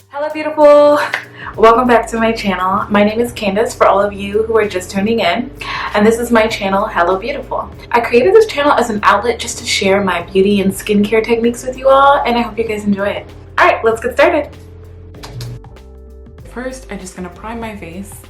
Hello beautiful, welcome back to my channel. My name is Candice for all of you who are just tuning in, and this is my channel Hello Beautiful. I created this channel as an outlet just to share my beauty and skincare techniques with you all, and I hope you guys enjoy it. Alright, let's get started. First, I'm just going to prime my face,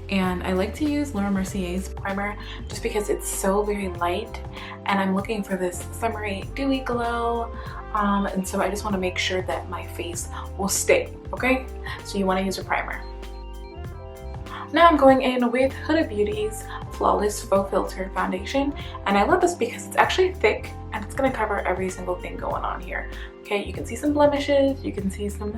and I like to use Laura Mercier's primer just because it's so very light and I'm looking for this summery dewy glow. And so I just want to make sure that my face will stay, okay? So you want to use a primer. Now I'm going in with Huda Beauty's Flawless Faux Filter Foundation, and I love this because it's actually thick and it's going to cover every single thing going on here. Okay, you can see some blemishes, you can see some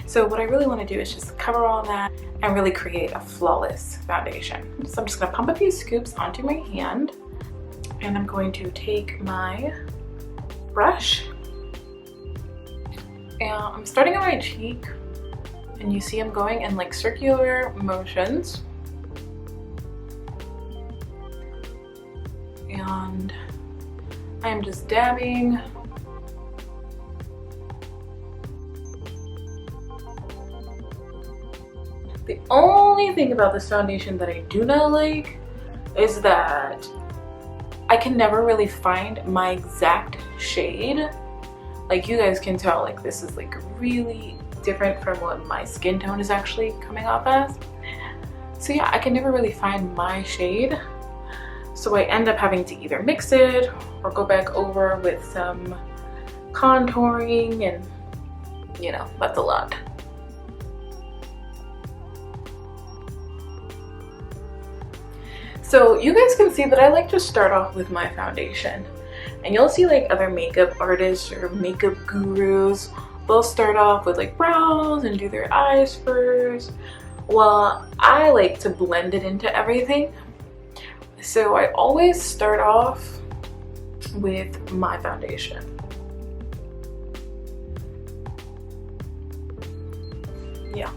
so what I really want to do is just cover all that and really create a flawless foundation. So I'm just going to pump a few scoops onto my hand, and I'm going to take my brush. And I'm starting on my cheek, and you see I'm going in like circular motions. And I'm just dabbing. The only thing about this foundation that I do not like is that I can never really find my exact shade. Like, you guys can tell, like, this is like really different from what my skin tone is actually coming off as. So yeah, I can never really find my shade. So I end up having to either mix it or go back over with some contouring, and you know, that's a lot. So you guys can see that I like to start off with my foundation. And you'll see like other makeup artists or makeup gurus, they'll start off with like brows and do their eyes first. Well, I like to blend it into everything. So I always start off with my foundation. Yeah.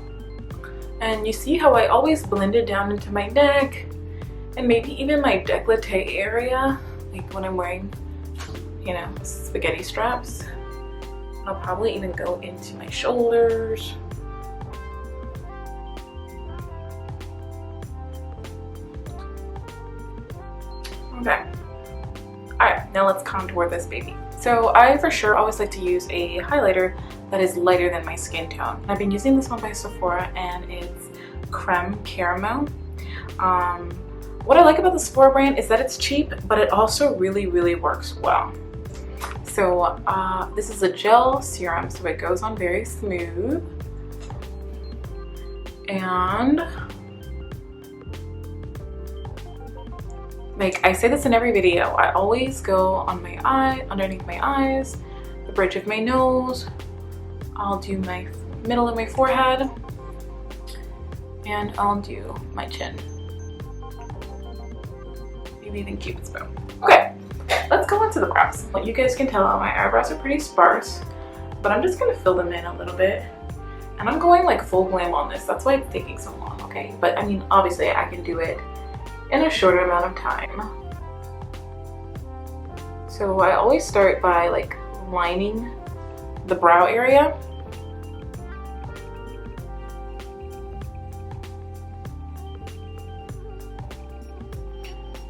And you see how I always blend it down into my neck and maybe even my décolleté area, like when I'm wearing, you know, spaghetti straps. I'll probably even go into my shoulders. Okay. Alright, now let's contour this baby. So I for sure always like to use a highlighter that is lighter than my skin tone. I've been using this one by Sephora, and it's Creme Caramel. What I like about the Sephora brand is that it's cheap, but it also really works well. So this is a gel serum, so it goes on very smooth. And like I say this in every video, I always go on my eye, underneath my eyes, the bridge of my nose. I'll do my middle of my forehead, and I'll do my chin. Maybe even Cupid's bow. Okay. Let's go into the brows. Well, you guys can tell my eyebrows are pretty sparse, but I'm just gonna fill them in a little bit. And I'm going like full glam on this. That's why it's taking so long, okay? But I mean, obviously I can do it in a shorter amount of time. So I always start by like lining the brow area.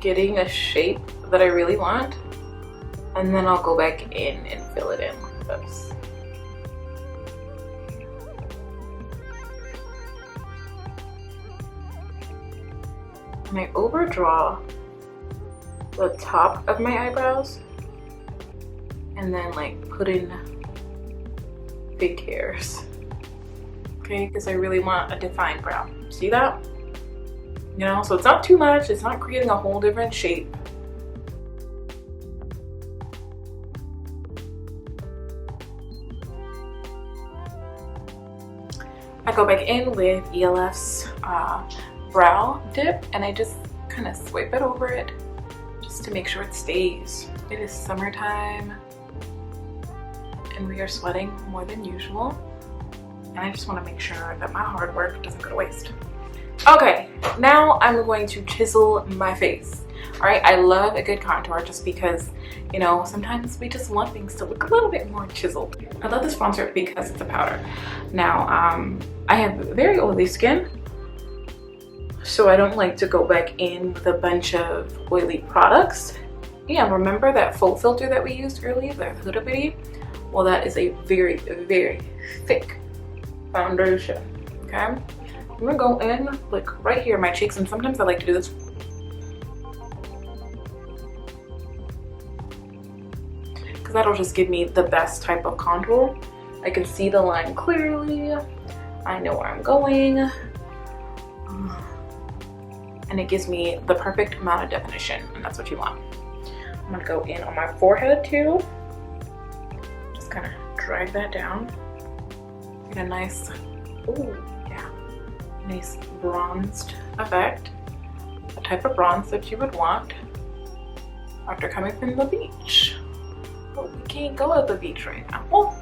Getting a shape that I really want, and then I'll go back in and fill it in like this. And I overdraw the top of my eyebrows and then like put in big hairs, okay, because I really want a defined brow. See that? You know, so it's not too much, it's not creating a whole different shape. I go back in with ELF's brow dip, and I just kind of swipe it over it just to make sure it stays. It is summertime and we are sweating more than usual, and I just want to make sure that my hard work doesn't go to waste. Okay, now I'm going to chisel my face. All right, I love a good contour just because, you know, sometimes we just want things to look a little bit more chiseled. I love this bronzer because it's a powder. Now, I have very oily skin, so I don't like to go back in with a bunch of oily products. Yeah, remember that full filter that we used earlier, the Huda Beauty? Well, that is a very, very thick foundation, okay? I'm gonna go in like right here in my cheeks, and sometimes I like to do this because that'll just give me the best type of contour. I can see the line clearly. I know where I'm going. And it gives me the perfect amount of definition, and that's what you want. I'm gonna go in on my forehead too. Just kind of drag that down. Get a nice, ooh, yeah, nice bronzed effect. The type of bronze that you would want after coming from the beach. But we can't go to the beach right now. Well,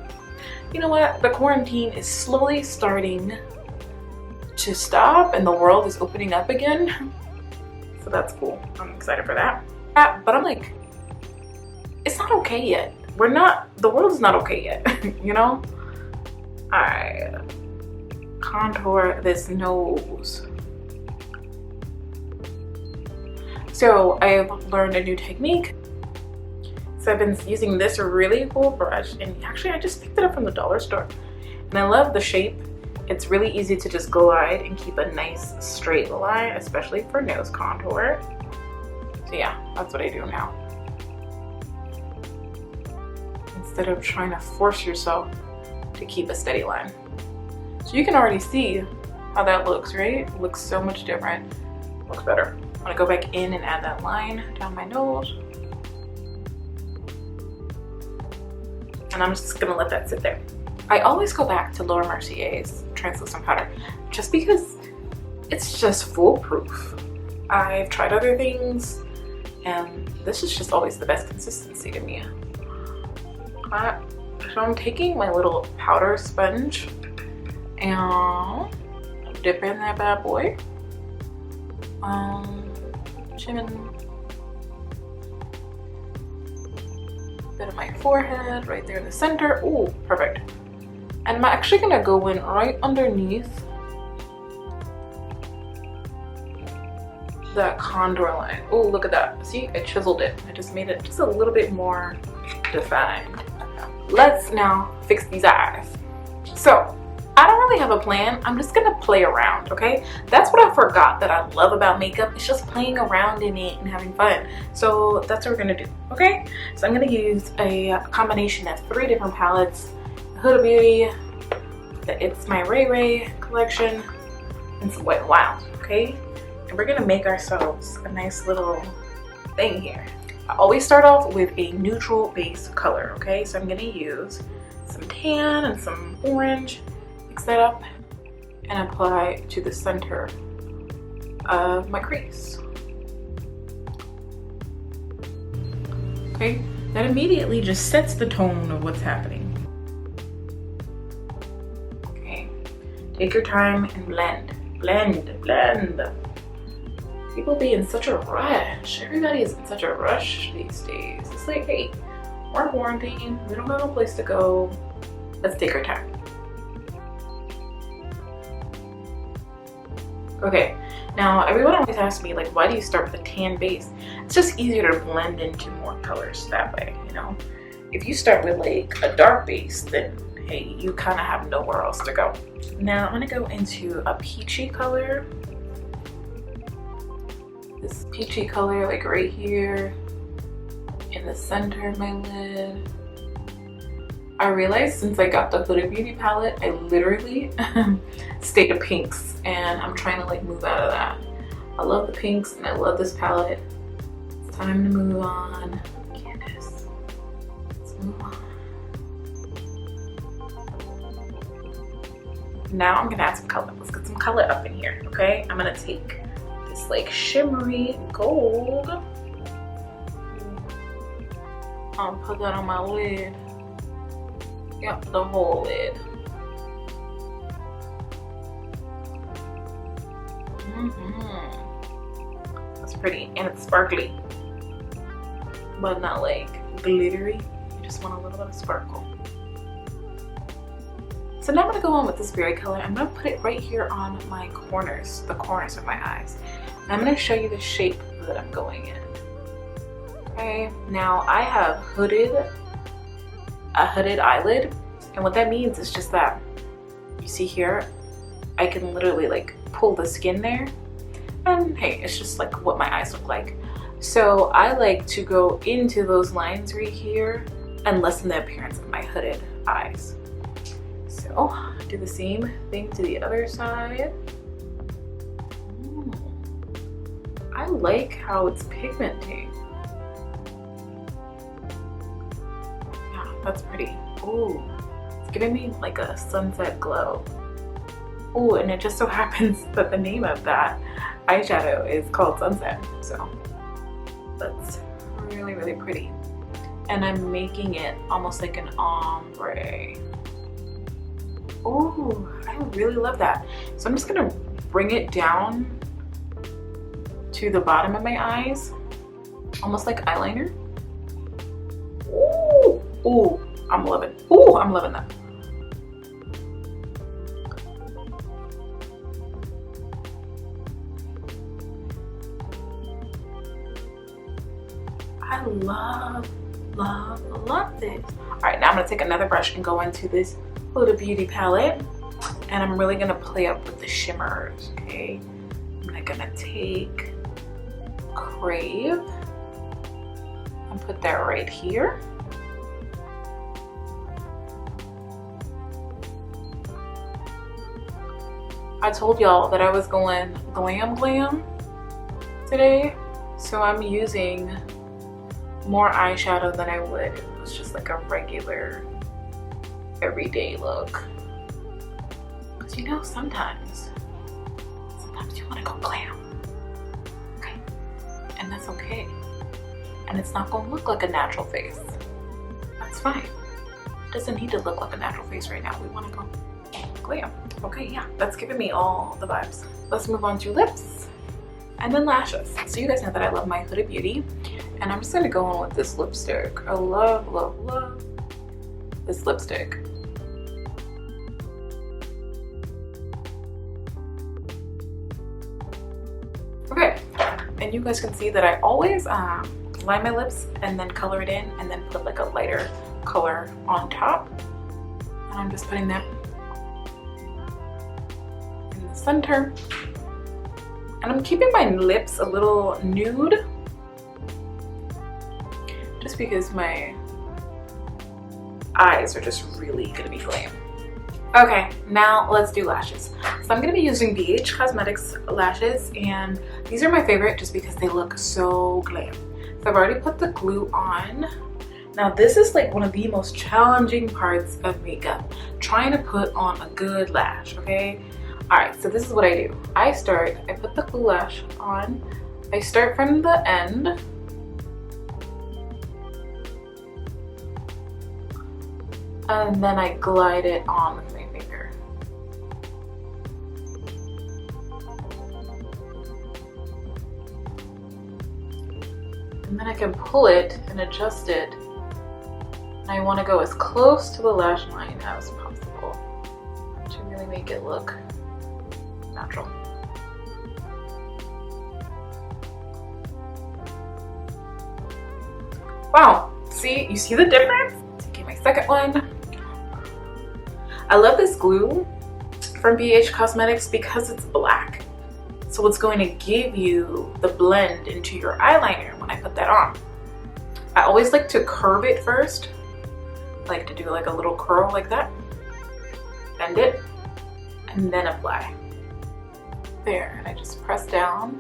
you know what? The quarantine is slowly starting to stop and the world is opening up again. So that's cool. I'm excited for that. But I'm like, it's not okay yet. The world is not okay yet, you know? I contour this nose. So I've learned a new technique. So I've been using this really cool brush, and actually I just picked it up from the dollar store. And I love the shape. It's really easy to just glide and keep a nice straight line, especially for nose contour. So yeah, that's what I do now. Instead of trying to force yourself to keep a steady line. So you can already see how that looks, right? It looks so much different. Looks better. I'm gonna go back in and add that line down my nose. And I'm just gonna let that sit there. I always go back to Laura Mercier's translucent powder just because it's just foolproof. I've tried other things and this is just always the best consistency to me. So I'm taking my little powder sponge and dip in that bad boy. Shimming bit of my forehead right there in the center. Oh, perfect. And I'm actually gonna go in right underneath that contour line. Oh, look at that. See, I chiseled it. I just made it just a little bit more defined. Let's now fix these eyes. So, I don't really have a plan. I'm just gonna play around, okay? That's what I forgot that I love about makeup. It's just playing around in it and having fun. So that's what we're gonna do, okay? So I'm gonna use a combination of 3 different palettes. Huda Beauty, the It's My Ray Ray collection, and some Wet n Wild, okay? And we're gonna make ourselves a nice little thing here. I always start off with a neutral base color, okay? So I'm gonna use some tan and some orange, mix that up, and apply to the center of my crease. Okay, that immediately just sets the tone of what's happening. Okay, take your time and blend, blend, blend. People be in such a rush. Everybody is in such a rush these days. It's like, hey, we're quarantined, we don't have no place to go. Let's take our time. Okay, now everyone always asks me, like, why do you start with a tan base? It's just easier to blend into more colors that way, you know? If you start with like a dark base, then hey, you kind of have nowhere else to go. Now I'm gonna go into a peachy color. This peachy color, like right here in the center of my lid. I realized since I got the Huda Beauty palette, I literally stayed to pinks, and I'm trying to like move out of that. I love the pinks and I love this palette. It's time to move on. Candice, let's move on. Now I'm gonna add some color. Let's get some color up in here, okay? I'm gonna take this like shimmery gold. I'll put that on my lid. Yep, the whole lid. That's pretty, and it's sparkly. but not like glittery. You just want a little bit of sparkle. So now I'm gonna go on with this berry color. I'm gonna put it right here on my corners, the corners of my eyes. And I'm gonna show you the shape that I'm going in. Okay, now I have a hooded eyelid. And what that means is just that, you see here, I can literally like pull the skin there. And hey, it's just like what my eyes look like. So I like to go into those lines right here and lessen the appearance of my hooded eyes. So do the same thing to the other side. I like how it's pigmenting. Yeah, that's pretty. Ooh, it's giving me like a sunset glow. Ooh, and it just so happens that the name of that eyeshadow is called Sunset. So that's really, really pretty. And I'm making it almost like an ombre. Oh, I really love that. So I'm just gonna bring it down to the bottom of my eyes, almost like eyeliner. Ooh, ooh, I'm loving. Ooh, I'm loving that. I love, love, love this. All right, now I'm gonna take another brush and go into this Huda Beauty palette, and I'm really gonna play up with the shimmers, okay? I'm gonna take Crave and put that right here. I told y'all that I was going glam glam today, so I'm using more eyeshadow than I would if it was just like a regular everyday look. Because you know, sometimes you want to go glam, okay? And that's okay. And it's not going to look like a natural face. That's fine. It doesn't need to look like a natural face right now. We want to go glam. Okay, yeah, that's giving me all the vibes. Let's move on to lips and then lashes. So you guys know that I love my Huda Beauty, and I'm just gonna go on with this lipstick. I love, love, love this lipstick. Okay, and you guys can see that I always line my lips and then color it in and then put like a lighter color on top. And I'm just putting that in the center. And I'm keeping my lips a little nude just because my eyes are just really gonna be glam. Okay, now let's do lashes. So I'm gonna be using BH Cosmetics lashes, and these are my favorite just because they look so glam. So I've already put the glue on. Now this is like one of the most challenging parts of makeup, trying to put on a good lash, okay? All right, so this is what I do. I put the glue lash on. I start from the end. And then I glide it on with my finger. And then I can pull it and adjust it. And I want to go as close to the lash line as possible to really make it look natural. Wow, see, you see the difference? Okay, my second one. I love this glue from BH Cosmetics because it's black. So it's going to give you the blend into your eyeliner when I put that on. I always like to curve it first. I like to do like a little curl like that. Bend it and then apply. There, and I just press down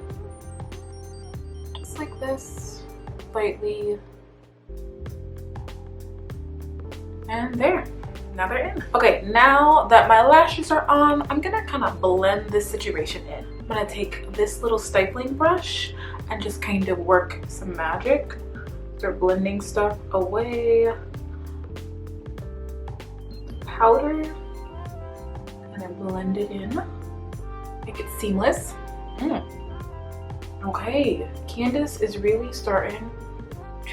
just like this, lightly. And there, now they're in. Okay, now that my lashes are on, I'm gonna kind of blend this situation in. I'm gonna take this little stippling brush and just kind of work some magic. Start blending stuff away. Powder, and then blend it in. Make it seamless. Okay, Candice is really starting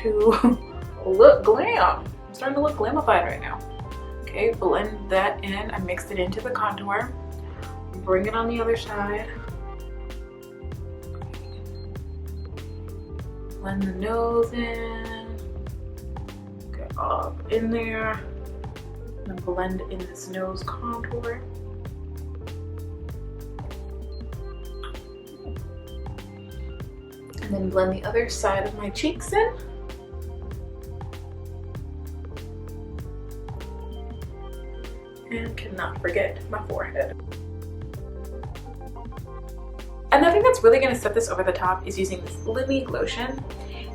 to look glam. I'm starting to look glamified right now. Okay, blend that in. I mixed it into the contour. Bring it on the other side. Blend the nose in. Get all up in there. And blend in this nose contour. And then blend the other side of my cheeks in. And cannot forget my forehead. Another thing that's really going to set this over the top is using this Lily Glotion.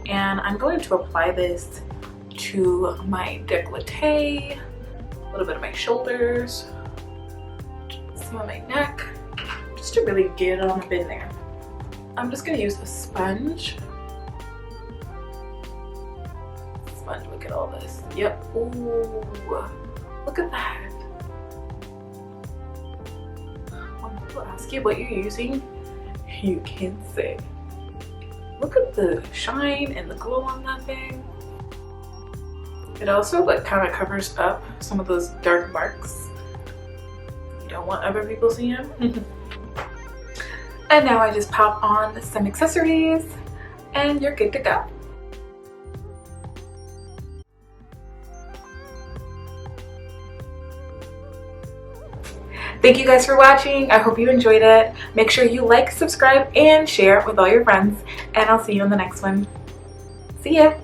And I'm going to apply this to my décolleté, a little bit of my shoulders, some of my neck, just to really get it on up in there. I'm just going to use a sponge. Look at all this. Yep. Ooh, look at that. When people ask you what you're using, you can't say. Look at the shine and the glow on that thing. It also like kind of covers up some of those dark marks. You don't want other people seeing them. And now I just pop on some accessories and you're good to go. Thank you guys for watching. I hope you enjoyed it. Make sure you like, subscribe, and share with all your friends. And I'll see you in the next one. See ya.